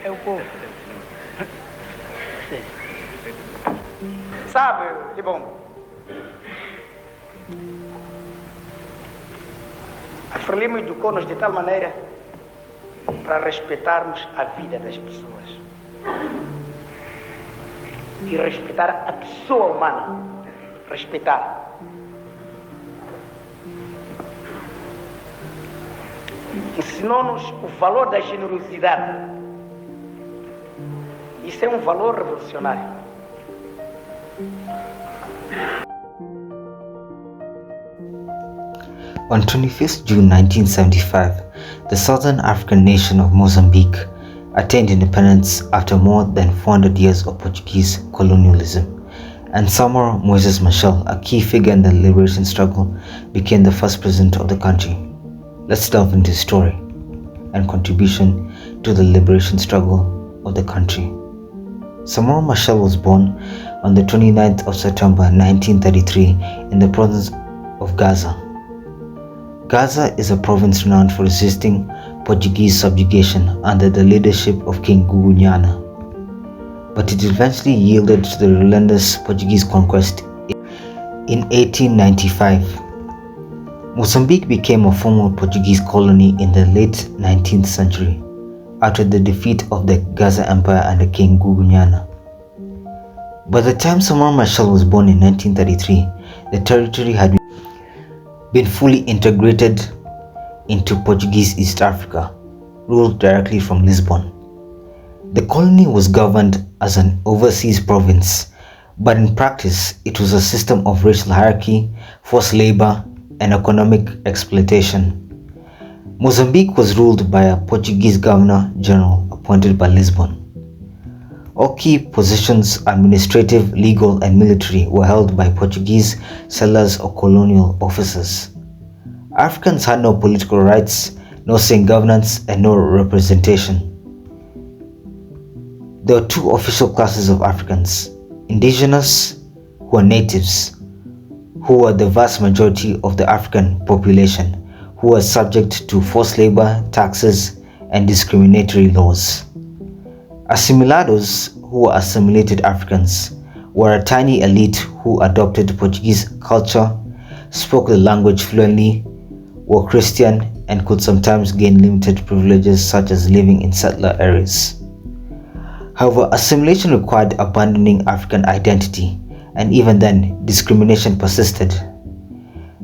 É o povo. Sim. Sabe, Libom, a Frelimo educou-nos de tal maneira para respeitarmos a vida das pessoas e respeitar a pessoa humana. Respeitar. Ensinou-nos o valor da generosidade. Isso é um valor revolucionário. On 25th June 1975, the southern African nation of Mozambique attained independence after more than 400 years of Portuguese colonialism, and Samora Machel, a key figure in the liberation struggle, became the first president of the country. Let's delve into his story and contribution to the liberation struggle of the country. Samora Machel was born on the 29th of September 1933 in the province of Gaza. Gaza is a province renowned for resisting Portuguese subjugation under the leadership of King Gugunyana, but it eventually yielded to the relentless Portuguese conquest. In 1895, Mozambique became a formal Portuguese colony in the late 19th century after the defeat of the Gaza Empire under King Gugunyana. By the time Samora Machel was born in 1933, the territory had been fully integrated into Portuguese East Africa, ruled directly from Lisbon. The colony was governed as an overseas province, but in practice it was a system of racial hierarchy, forced labor, and economic exploitation. Mozambique was ruled by a Portuguese governor-general appointed by Lisbon. All key positions, administrative, legal, and military, were held by Portuguese settlers or colonial officers. Africans had no political rights, no say in governance, and no representation. There were two official classes of Africans: indigenous, who are natives, who were the vast majority of the African population, who were subject to forced labor, taxes, and discriminatory laws. Assimilados, who were assimilated Africans, were a tiny elite who adopted Portuguese culture, spoke the language fluently, were Christian, and could sometimes gain limited privileges such as living in settler areas. However, assimilation required abandoning African identity, and even then, discrimination persisted.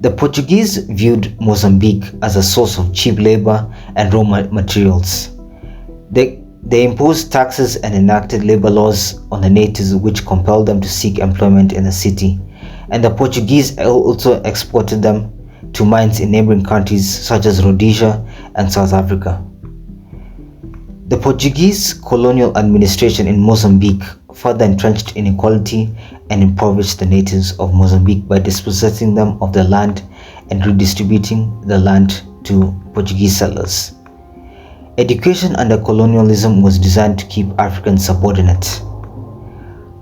The Portuguese viewed Mozambique as a source of cheap labor and raw materials. They imposed taxes and enacted labor laws on the natives which compelled them to seek employment in the city, and the Portuguese also exported them to mines in neighboring countries such as Rhodesia and South Africa. The Portuguese colonial administration in Mozambique further entrenched inequality and impoverished the natives of Mozambique by dispossessing them of their land and redistributing the land to Portuguese settlers. Education under colonialism was designed to keep Africans subordinate.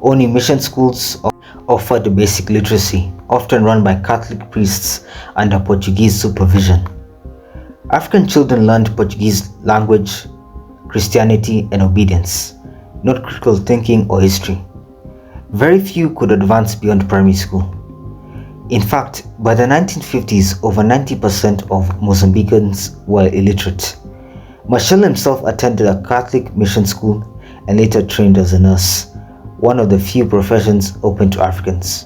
Only mission schools offered basic literacy, often run by Catholic priests under Portuguese supervision. African children learned Portuguese language, Christianity, and obedience, not critical thinking or history. Very few could advance beyond primary school. In fact, by the 1950s, over 90% of Mozambicans were illiterate. Machel himself attended a Catholic mission school and later trained as a nurse, one of the few professions open to Africans.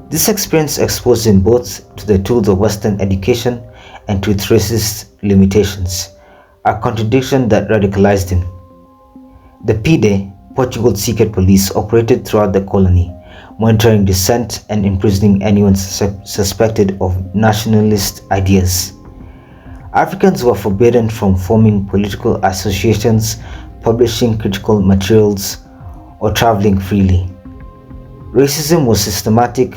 This experience exposed him both to the tools of Western education and to its racist limitations, a contradiction that radicalized him. The PIDE, Portugal's secret police, operated throughout the colony, monitoring dissent and imprisoning anyone suspected of nationalist ideas. Africans were forbidden from forming political associations, publishing critical materials, or traveling freely. Racism was systematic.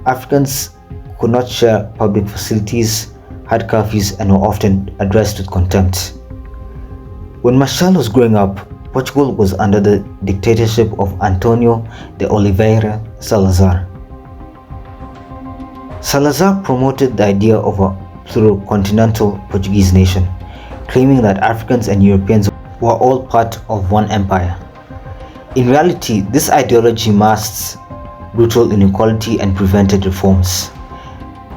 Africans could not share public facilities, had curfews, and were often addressed with contempt. When Machel was growing up, Portugal was under the dictatorship of Antonio de Oliveira Salazar. Salazar promoted the idea of a pluricontinental Portuguese nation, claiming that Africans and Europeans were all part of one empire. In reality, this ideology masked brutal inequality and prevented reforms.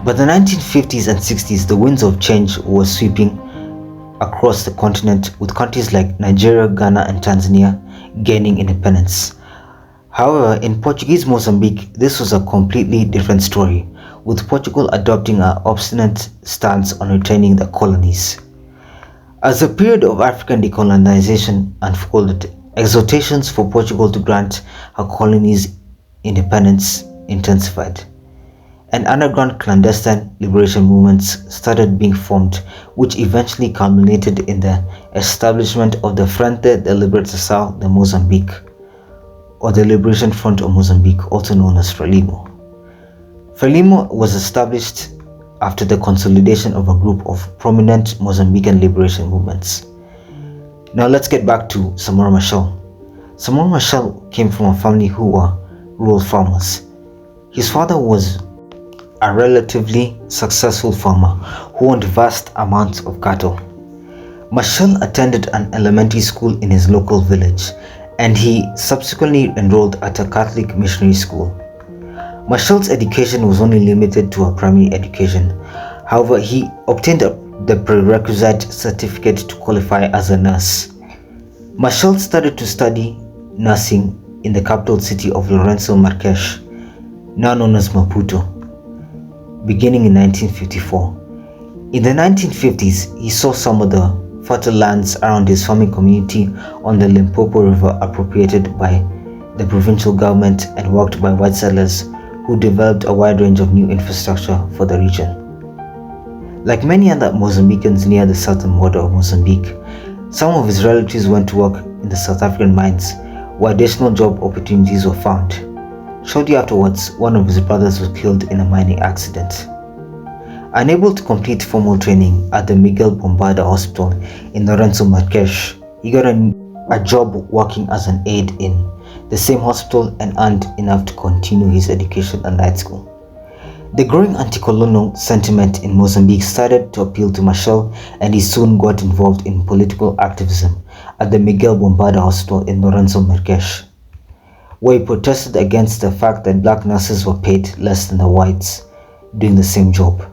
By the 1950s and 60s, the winds of change were sweeping across the continent, with countries like Nigeria, Ghana, and Tanzania gaining independence. However, in Portuguese Mozambique, this was a completely different story, with Portugal adopting an obstinate stance on retaining the colonies. As the period of African decolonization unfolded, exhortations for Portugal to grant her colonies independence intensified, and underground clandestine liberation movements started being formed, which eventually culminated in the establishment of the Frente de Libertação de Moçambique, or the Liberation Front of Mozambique, also known as Frelimo. Frelimo was established after the consolidation of a group of prominent Mozambican liberation movements. Now let's get back to Samora Machel. Samora Machel came from a family who were rural farmers. His father was a relatively successful farmer who owned vast amounts of cattle. Machel attended an elementary school in his local village, and he subsequently enrolled at a Catholic missionary school. Machel's education was only limited to a primary education. However, he obtained the prerequisite certificate to qualify as a nurse. Machel started to study nursing in the capital city of Lourenço Marques, now known as Maputo, beginning in 1954. In the 1950s, he saw some of the fertile lands around his farming community on the Limpopo River appropriated by the provincial government and worked by white settlers who developed a wide range of new infrastructure for the region. Like many other Mozambicans near the southern border of Mozambique, some of his relatives went to work in the South African mines, where additional job opportunities were found. Shortly afterwards, one of his brothers was killed in a mining accident. Unable to complete formal training at the Miguel Bombarda Hospital in Lourenço Marques, he got a job working as an aide in the same hospital and earned enough to continue his education at night school. The growing anti-colonial sentiment in Mozambique started to appeal to Machel, and he soon got involved in political activism at the Miguel Bombarda Hospital in Lourenço Marques, where he protested against the fact that black nurses were paid less than the whites doing the same job.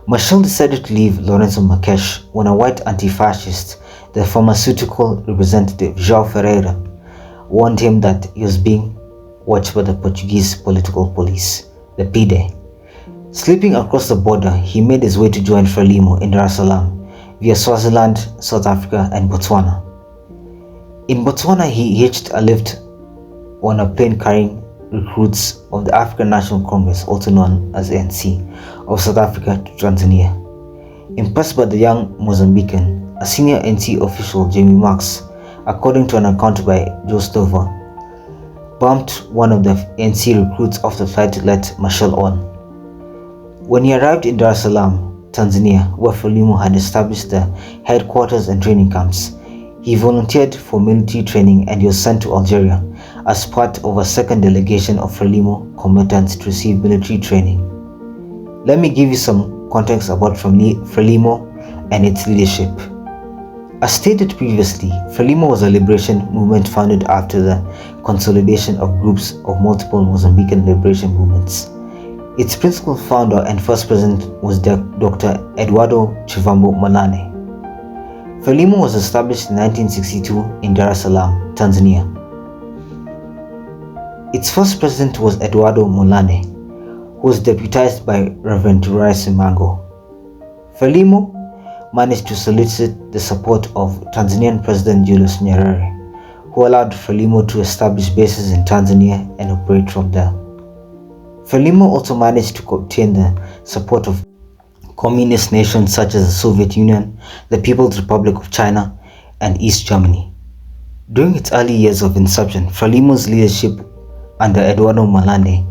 Machel decided to leave Lourenço Marques when a white anti-fascist, the pharmaceutical representative João Ferreira, warned him that he was being watched by the Portuguese political police, the PIDE. Slipping across the border, he made his way to join Frelimo in Dar es Salaam via Swaziland, South Africa, and Botswana. In Botswana, he hitched a lift on a plane carrying recruits of the African National Congress, also known as ANC, of South Africa to Tanzania. Impressed by the young Mozambican, a senior ANC official, Jamie Marks, according to an account by Joe Stover, bumped one of the ANC recruits off the flight to let Machel on. When he arrived in Dar es Salaam, Tanzania, where Frelimo had established the headquarters and training camps, he volunteered for military training and he was sent to Algeria as part of a second delegation of Frelimo combatants to receive military training. Let me give you some context about Frelimo and its leadership. As stated previously, Frelimo was a liberation movement founded after the consolidation of groups of multiple Mozambican liberation movements. Its principal founder and first president was Dr. Eduardo Chivambo Malane. Frelimo was established in 1962 in Dar es Salaam, Tanzania. Its first president was Eduardo Malane, who was deputized by Reverend Rice Mango. Frelimo managed to solicit the support of Tanzanian President Julius Nyerere, who allowed Frelimo to establish bases in Tanzania and operate from there. Frelimo also managed to obtain the support of communist nations such as the Soviet Union, the People's Republic of China, and East Germany. During its early years of inception, Frelimo's leadership under Eduardo Malane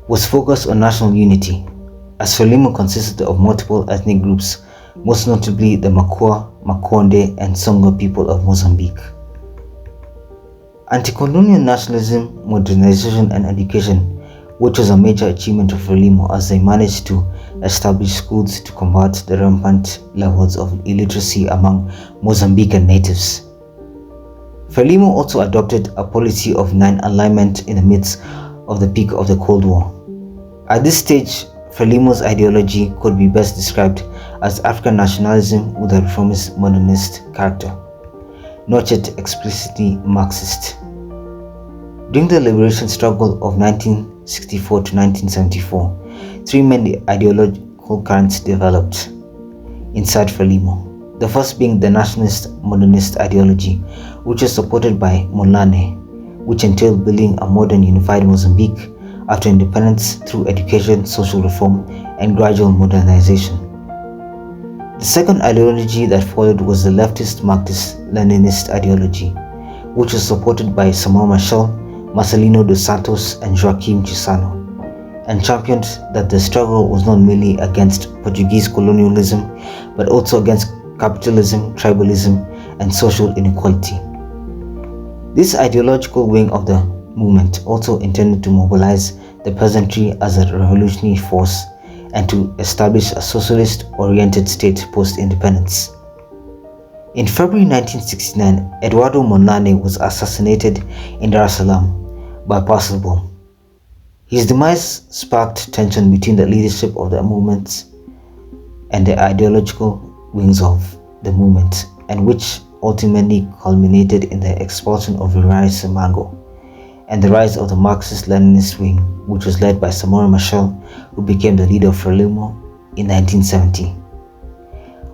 was focused on national unity, as Frelimo consisted of multiple ethnic groups, most notably the Makua, Makonde, and Songa people of Mozambique. Anti-colonial nationalism, modernization, and education, which was a major achievement of Frelimo, as they managed to establish schools to combat the rampant levels of illiteracy among Mozambican natives. Frelimo also adopted a policy of non-alignment in the midst of the peak of the Cold War. At this stage, Frelimo's ideology could be best described as African nationalism with a reformist modernist character, not yet explicitly Marxist. During the liberation struggle of 1964 to 1974, three main ideological currents developed inside Frelimo. The first being the nationalist modernist ideology, which was supported by Molane, which entailed building a modern unified Mozambique after independence through education, social reform, and gradual modernization. The second ideology that followed was the leftist Marxist-Leninist ideology, which was supported by Samora Machel, Marcelino dos Santos, and Joaquim Chissano, and championed that the struggle was not merely against Portuguese colonialism, but also against capitalism, tribalism, and social inequality. This ideological wing of the movement also intended to mobilize the peasantry as a revolutionary force and to establish a socialist-oriented state post-independence. In February 1969, Eduardo Monane was assassinated in Dar es Salaam by a parcel bomb. His demise sparked tension between the leadership of the movement and the ideological wings of the movement, and which ultimately culminated in the expulsion of Virai Simango and the rise of the Marxist-Leninist wing, which was led by Samora Machel, who became the leader of Frelimo in 1970.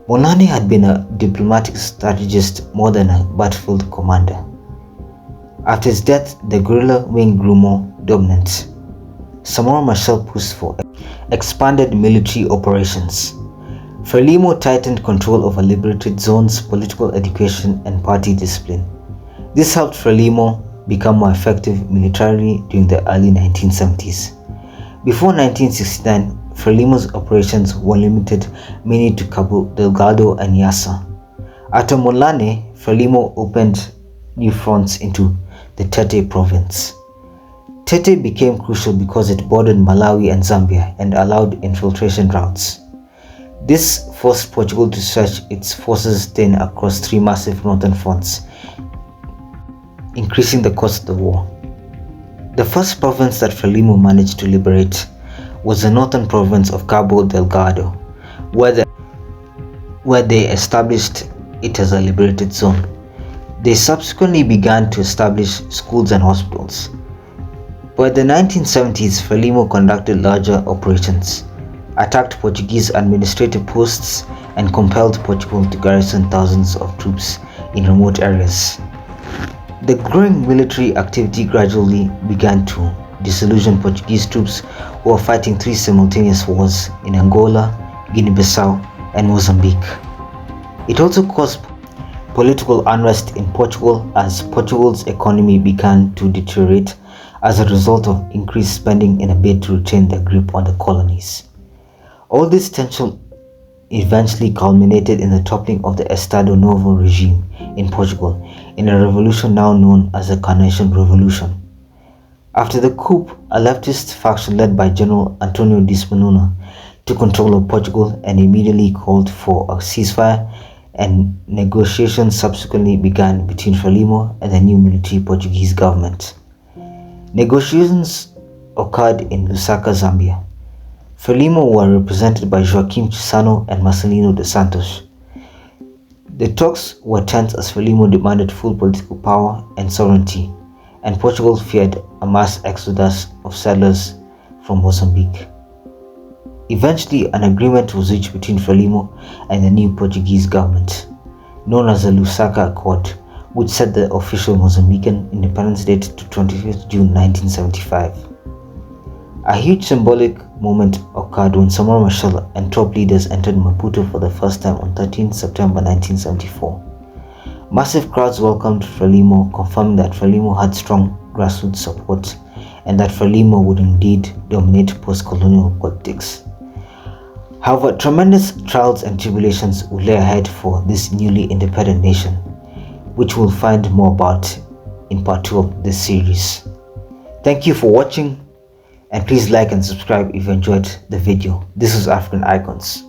Monane had been a diplomatic strategist more than a battlefield commander. After his death, the guerrilla wing grew more dominant. Samora Machel pushed for expanded military operations. Frelimo tightened control over liberated zones, political education, and party discipline. This helped Frelimo become more effective militarily during the early 1970s. Before 1969, Frelimo's operations were limited mainly to Cabo Delgado and Yassa. After Molane, Frelimo opened new fronts into the Tete province. Tete became crucial because it bordered Malawi and Zambia and allowed infiltration routes. This forced Portugal to stretch its forces then across three massive northern fronts, increasing the cost of the war. The first province that Frelimo managed to liberate was the northern province of Cabo Delgado, where they established it as a liberated zone. They subsequently began to establish schools and hospitals. By the 1970s, Frelimo conducted larger operations, attacked Portuguese administrative posts, and compelled Portugal to garrison thousands of troops in remote areas. The growing military activity gradually began to disillusion Portuguese troops who were fighting three simultaneous wars in Angola, Guinea-Bissau, and Mozambique. It also caused political unrest in Portugal as Portugal's economy began to deteriorate as a result of increased spending in a bid to retain their grip on the colonies. All this tension eventually culminated in the toppling of the Estado Novo regime in Portugal in a revolution now known as the Carnation Revolution. After the coup, a leftist faction led by General Antonio de Spinola took control of Portugal and immediately called for a ceasefire, and negotiations subsequently began between Frelimo and the new military Portuguese government. Negotiations occurred in Lusaka, Zambia. Frelimo were represented by Joaquim Chissano and Marcelino dos Santos. The talks were tense as Frelimo demanded full political power and sovereignty, and Portugal feared a mass exodus of settlers from Mozambique. Eventually, an agreement was reached between Frelimo and the new Portuguese government, known as the Lusaka Accord, which set the official Mozambican independence date to 25th June 1975. A huge symbolic moment occurred when Samora Machel and top leaders entered Maputo for the first time on 13 September 1974. Massive crowds welcomed Frelimo, confirming that Frelimo had strong grassroots support and that Frelimo would indeed dominate post-colonial politics. However, tremendous trials and tribulations would lay ahead for this newly independent nation, which we'll find more about in part 2 of this series. Thank you for watching, and please like and subscribe if you enjoyed the video. This is African Icons.